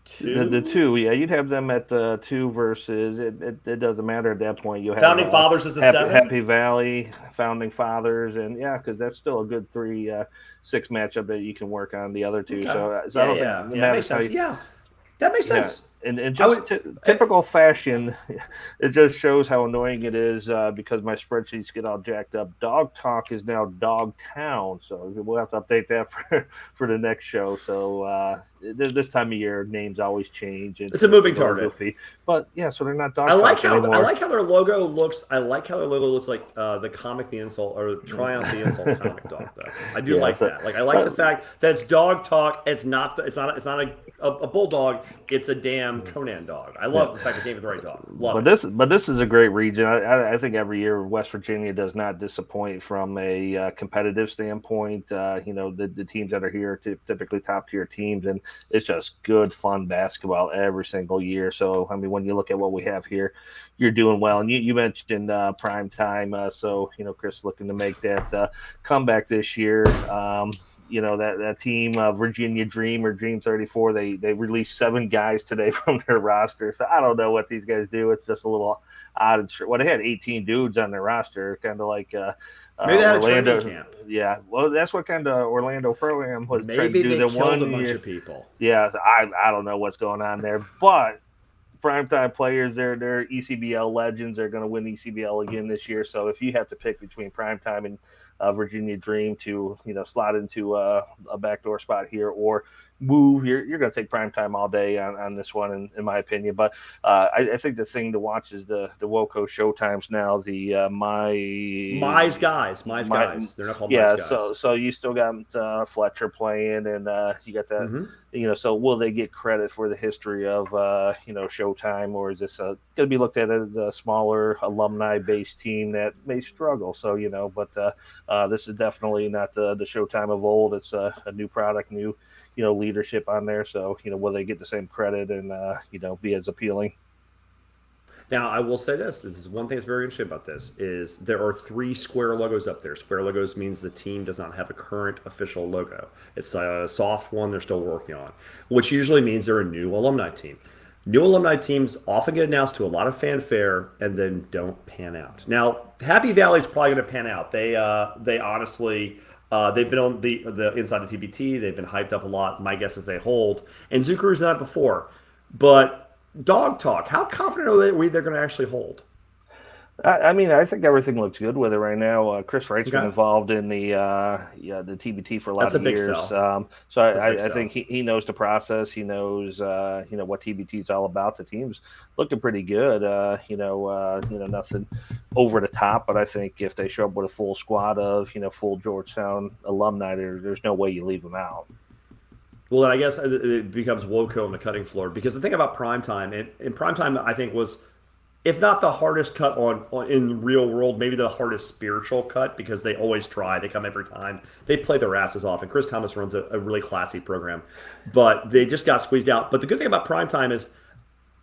2. The 2, yeah, you'd have them at the 2 versus it doesn't matter at that point. You have Founding Fathers as the 7. Happy Valley, Founding Fathers, and because that's still a good 3-6 matchup that you can work on the other 2. Okay. So I don't think that makes sense. That makes sense. And just typical fashion, it just shows how annoying it is because my spreadsheets get all jacked up. Dog Talk is now Dog Town, so we'll have to update that for the next show. So this time of year, names always change. It's a moving target. Goofy. But so they're not Dog I like Talk anymore. I like how their logo looks. I like how their logo looks like the Comic the Insult or Triumph the Insult comic dog. Though I do like that. Like I like the fact that it's Dog Talk. It's not a bulldog. It's a damn Conan dog. I love the fact they came with the right dog. But this is a great region. I think every year West Virginia does not disappoint from a competitive standpoint. The teams that are here typically top tier teams, and it's just good fun basketball every single year. So when you look at what we have here, you're doing well. And you mentioned prime time. So Chris looking to make that comeback this year. That team, Virginia Dream or Dream 34, they released 7 guys today from their roster. So I don't know what these guys do. It's just a little odd. Well, they had 18 dudes on their roster, kind of like maybe they had Orlando, a training camp. Yeah, well, that's what kind of Orlando program was. Maybe they killed a bunch of people. Yeah, so I don't know what's going on there, but primetime players, they're ECBL legends. They're going to win ECBL again this year. So if you have to pick between primetime and Virginia Dream to slot into a backdoor spot here or move, you're going to take primetime all day on this one, in my opinion. But I think the thing to watch is the WOCO showtimes now. The Mize guys. They're not called Mize guys. So you still got Fletcher playing, and you got that. Mm-hmm. So will they get credit for the history of Showtime, or is this going to be looked at as a smaller alumni-based team that may struggle? So but this is definitely not the Showtime of old. It's a new product, new leadership on there. So will they get the same credit and be as appealing? Now, I will say this is one thing that's very interesting about this is there are 3 square logos up there. Square logos means the team does not have a current official logo. It's a soft one they're still working on, which usually means they're a new alumni team. New alumni teams often get announced to a lot of fanfare and then don't pan out. Now, Happy Valley is probably going to pan out. They honestly, they've been on the inside of TBT. They've been hyped up a lot. My guess is they hold. And Zucker's done it before. But Dog Talk, how confident are they're going to actually hold? I think everything looks good with it right now. Chris Wright's been involved in the TBT for a lot of years. So I think he knows the process. He knows what TBT is all about. The team's looking pretty good. Nothing over the top, but I think if they show up with a full squad of full Georgetown alumni, there's no way you leave them out. Well, then I guess it becomes WOCO on the cutting floor, because the thing about primetime, and primetime I think was, if not the hardest cut on in the real world, maybe the hardest spiritual cut, because they always try. They come every time. They play their asses off, and Chris Thomas runs a really classy program. But they just got squeezed out. But the good thing about primetime is,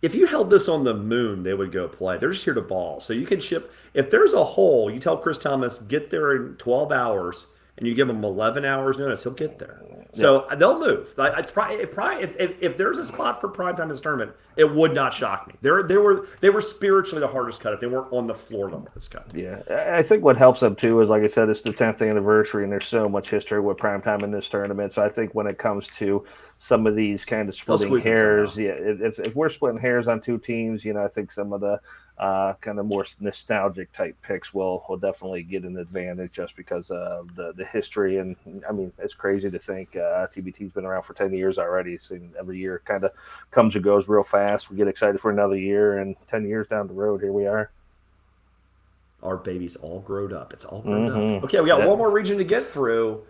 if you held this on the moon, they would go play. They're just here to ball. So you can ship. If there's a hole, you tell Chris Thomas, get there in 12 hours, and you give him 11 hours notice, he'll get there. So they'll move. If there's a spot for primetime in this tournament, it would not shock me. They were spiritually the hardest cut if they weren't on the floor the hardest cut. Yeah, I think what helps them too is, like I said, it's the 10th anniversary, and there's so much history with primetime in this tournament. So I think when it comes to some of these kind of splitting hairs, if we're splitting hairs on 2 teams, I think some of the kind of more nostalgic type picks will definitely get an advantage just because of the history. And I mean, it's crazy to think TBT's been around for 10 years already. So every year kind of comes and goes real fast. We get excited for another year, and 10 years down the road, here we are. Our baby's all grown up. It's all grown Mm-hmm. up. Okay, we got Yep. one more region to get through.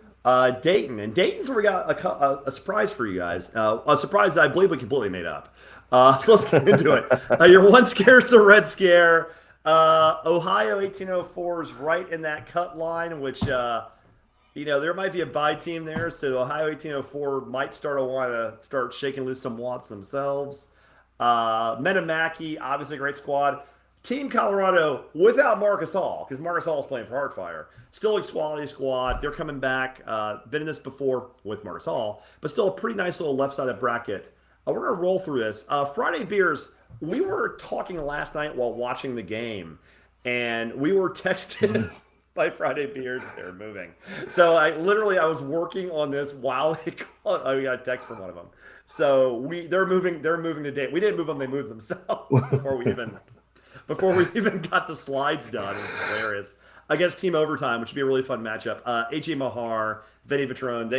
Dayton. And Dayton's where we got a surprise for you guys. A surprise that I believe we completely made up. So let's get into it. Your one scare is the Red Scare. Ohio 1804 is right in that cut line, which, there might be a bye team there. So Ohio 1804 might want to start shaking loose some wants themselves. Metamaki, obviously a great squad. Team Colorado without Marcus Hall, because Marcus Hall is playing for Heartfire. Still a quality squad. They're coming back. Been in this before with Marcus Hall, but still a pretty nice little left-sided bracket. We're going to roll through this. Friday Beers, we were talking last night while watching the game, and we were texted by Friday Beers. They're moving. So I was working on this while they called. We got a text from one of them. So they're moving to date. We didn't move them. They moved themselves before we even got the slides done. It was hilarious. Against Team Overtime, which would be a really fun matchup. AJ Mahar, Vinny Vitrone,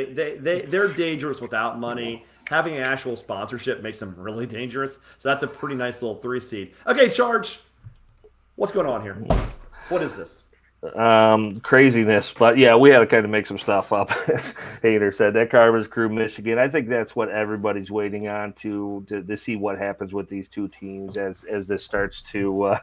they're dangerous without money. Having an actual sponsorship makes them really dangerous. So that's a pretty nice little 3 seed. Okay, Charge. What's going on here? What is this? Craziness, but yeah, we had to kind of make some stuff up. Hater said that Carmen's Crew, Michigan. I think that's what everybody's waiting on to see what happens with these two teams as this starts to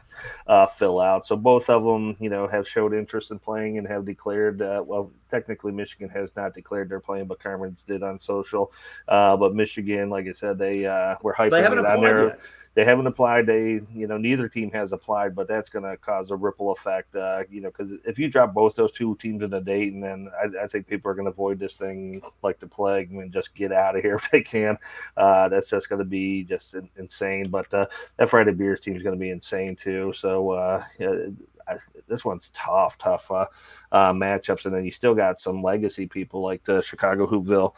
fill out. So both of them, have showed interest in playing and have declared. Well, technically Michigan has not declared they're playing, but Carmen's did on social. But Michigan, like I said, they were hyping They haven't it on applied there. yet. They haven't applied. Neither team has applied, but that's going to cause a ripple effect. Because if you drop both those two teams in a date, and then I think people are going to avoid this thing like the plague and just get out of here if they can. That's just going to be just insane. But that Friday Beers team is going to be insane too. So this one's tough matchups, and then you still got some legacy people like the Chicago Hoopville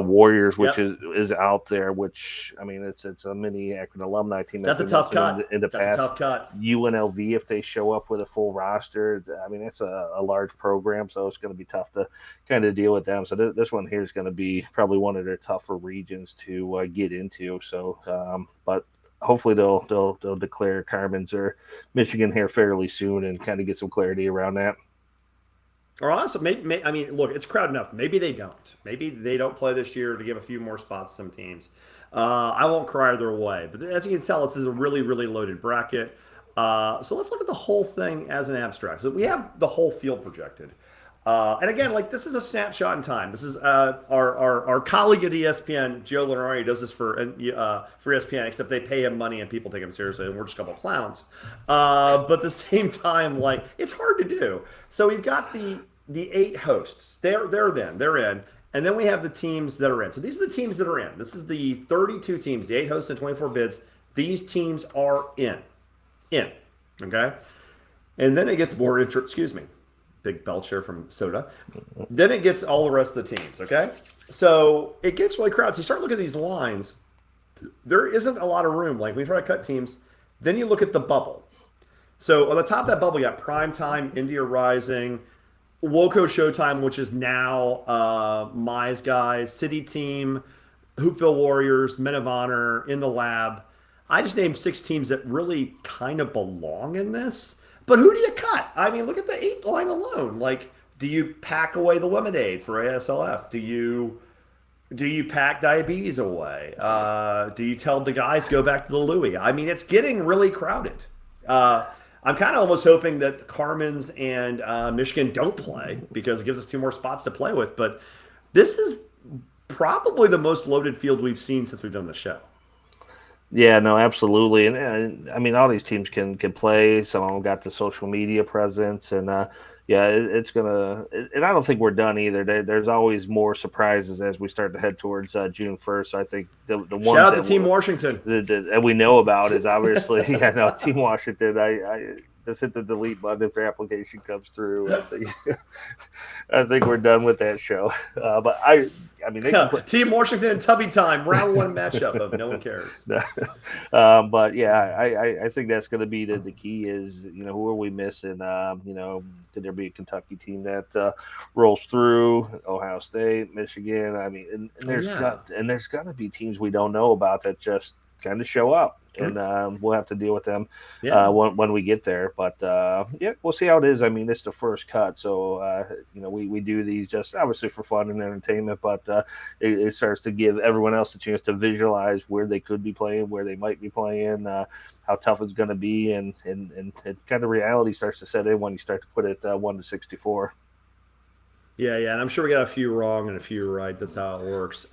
Warriors, which is out there. Which I mean, it's a mini Akron alumni team. That's a tough cut. In the That's past. a tough cut. UNLV, if they show up with a full roster, I mean, it's a large program, so it's going to be tough to kind of deal with them. So this one here is going to be probably one of their tougher regions to get into. So, but hopefully they'll declare Carmen's or Michigan here fairly soon and kind of get some clarity around that. Or honestly, I mean, look, it's crowded enough. Maybe they don't. Maybe they don't play this year to give a few more spots to some teams. I won't cry either way. But as you can tell, this is a really, really loaded bracket. So let's look at the whole thing as an abstract. So we have the whole field projected. And again, this is a snapshot in time. This is our colleague at ESPN, Joe Lenardi, does this for ESPN, except they pay him money and people take him seriously, and we're just a couple of clowns. But at the same time, it's hard to do. So we've got the 8 hosts. They're in. And then we have the teams that are in. So these are the teams that are in. This is the 32 teams, the 8 hosts and 24 bids. These teams are in. Okay? And then it gets more interesting. Excuse me. Big belcher from soda. Then it gets all the rest of the teams, okay? So it gets really crowded. So you start looking at these lines, there isn't a lot of room. Like, we try to cut teams. Then you look at the bubble. So on the top of that bubble, you got Primetime, India Rising, Woco Showtime, which is now Mize Guys, City Team, Hoopville Warriors, Men of Honor, In the Lab. I just named 6 teams that really kind of belong in this. But who do you cut? I mean, look at the 8 line alone. Do you pack away the lemonade for ASLF? Do you pack diabetes away? Do you tell the guys to go back to the Louis? I mean, it's getting really crowded. I'm kind of almost hoping that Carmen's and Michigan don't play because it gives us 2 more spots to play with. But this is probably the most loaded field we've seen since we've done the show. Yeah, no, absolutely, and I mean, all these teams can play. Some of them got the social media presence, and it's gonna. And I don't think we're done either. There's always more surprises as we start to head towards June 1st. So I think the ones shout out to Team Washington that we know about is obviously Team Washington. just hit the delete button if their application comes through. I think we're done with that show. But I mean, they can put Team Washington and Tubby time, round one matchup of no one cares. But yeah, I think that's going to be the key is, who are we missing? Could there be a Kentucky team that rolls through? Ohio State, Michigan. I mean, and there's got to be teams we don't know about that just kind of show up. And we'll have to deal with them when we get there. But, we'll see how it is. I mean, it's the first cut. So, we do these just obviously for fun and entertainment, but it starts to give everyone else a chance to visualize where they could be playing, where they might be playing, how tough it's going to be. And kind of reality starts to set in when you start to put it 1 to 64. Yeah. And I'm sure we got a few wrong and a few right. That's how it works.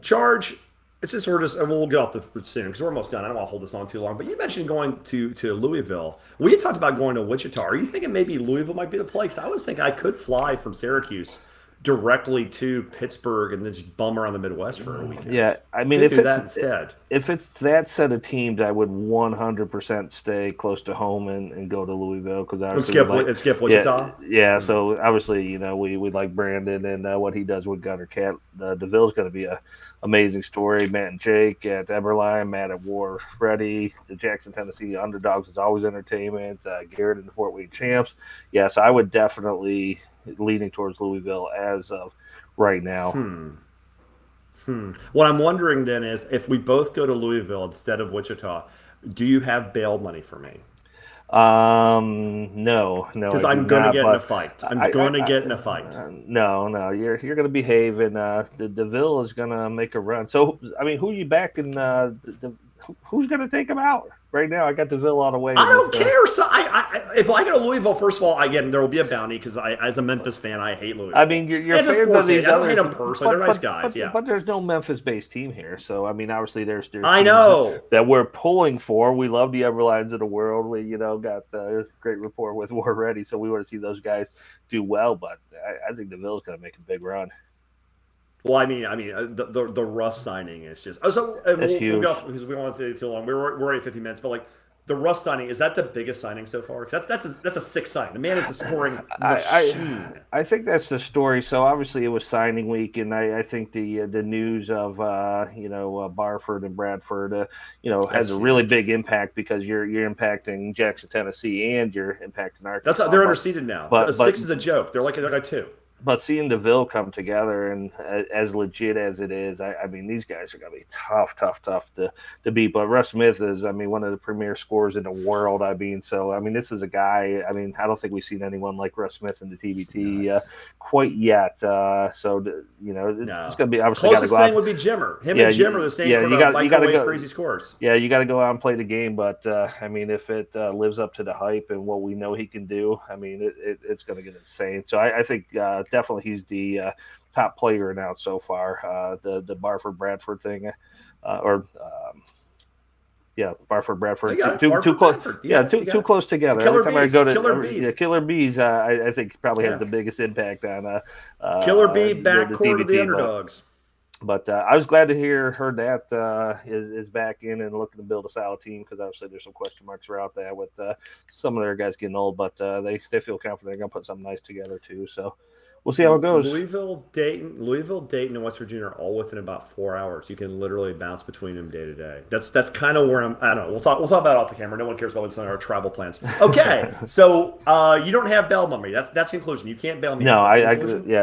Charge. We'll get off the soon because we're almost done. I don't want to hold this on too long. But you mentioned going to Louisville. We had talked about going to Wichita. Are you thinking maybe Louisville might be the play? Because I was thinking I could fly from Syracuse directly to Pittsburgh and then just bum around the Midwest for a weekend. Yeah, I mean, if it's that set of teams, I would 100% stay close to home and go to Louisville because skip Wichita. Yeah. So obviously, we like Brandon and what he does with Gunner Cat. DeVille's going to be a amazing story. Matt and Jake at Eberline, Matt at War Ready, the Jackson, Tennessee Underdogs is always entertainment. Garrett and the Fort Wayne Champs. Yes, I would definitely leaning towards Louisville as of right now. What I'm wondering then is if we both go to Louisville instead of Wichita, do you have bail money for me? No, because I'm going to get in a fight. I'm going to get in a fight. No, you're going to behave, and the DeVille is going to make a run. So, I mean, who are you backing? Who's going to take him out? Right now, I got DeVille out of the way. I don't care. So if I go to Louisville, first of all, again, there will be a bounty because as a Memphis fan, I hate Louisville. I mean, you're fans of these I don't hate them personally. They're nice guys, But there's no Memphis-based team here. So, I mean, obviously, there's I know that we're pulling for. We love the Everlines of the world. We, got this great rapport with War Ready, so we want to see those guys do well. But I think DeVille's going to make a big run. Well, I mean, the Russ signing is just huge. We'll go because we won't do too long. We're already 50 minutes, but the Russ signing, is that the biggest signing so far? That's a sixth signing. The man is a scoring machine. I think that's the story. So obviously it was signing week, and I think the news of Barford and Bradford has a really big impact because you're impacting Jackson, Tennessee, and you're impacting Arkansas. They're underseeded now. But 6 is a joke. They're like 2. But seeing DeVille come together and as legit as it is, I mean, these guys are going to be tough to beat. But Russ Smith is, one of the premier scorers in the world. So this is a guy. I don't think we've seen anyone like Russ Smith in the TBT quite yet. It's going to be obviously closest thing would be Jimmer. And Jim are the same. You got to go crazy scores. Yeah, you got to go out and play the game. But if it lives up to the hype and what we know he can do, it's going to get insane. So I think. Definitely, he's the top player announced so far. The Barford Bradford thing, Barford Bradford, too close. Too close together. Every time I go to Killer Bees, I think probably has the biggest impact on Killer Bee backcourt of the Underdogs. But I was glad to heard that is back in and looking to build a solid team because obviously there's some question marks around that with some of their guys getting old, but they feel confident they're going to put something nice together too. So we'll see how it goes. Louisville, Dayton, and West Virginia are all within about 4 hours. You can literally bounce between them day to day. That's kind of where I don't know. We'll talk about it off the camera. No one cares about what's on our travel plans. Okay, so you don't have bail money. That's the conclusion. You can't bail me. No,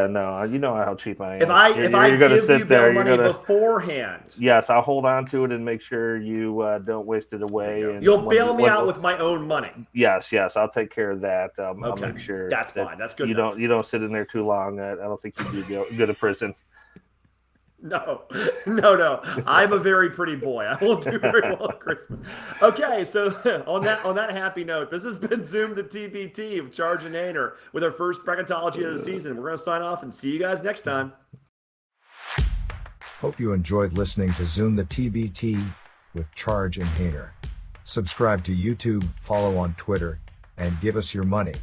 no. You know how cheap I am. If I give you bail money beforehand, yes, I'll hold on to it and make sure you don't waste it away. You'll bail me out with my own money. Yes, I'll take care of that. I'll make sure that's fine. That's good. You don't sit in there too long. I don't think you'd go to prison. No. I'm a very pretty boy. I will do very well at Christmas. Okay, so on that happy note, this has been Zoom the TBT of Charge and Hainer with our first bracketology of the season. We're going to sign off and see you guys next time. Hope you enjoyed listening to Zoom the TBT with Charge and Hainer. Subscribe to YouTube, follow on Twitter, and give us your money.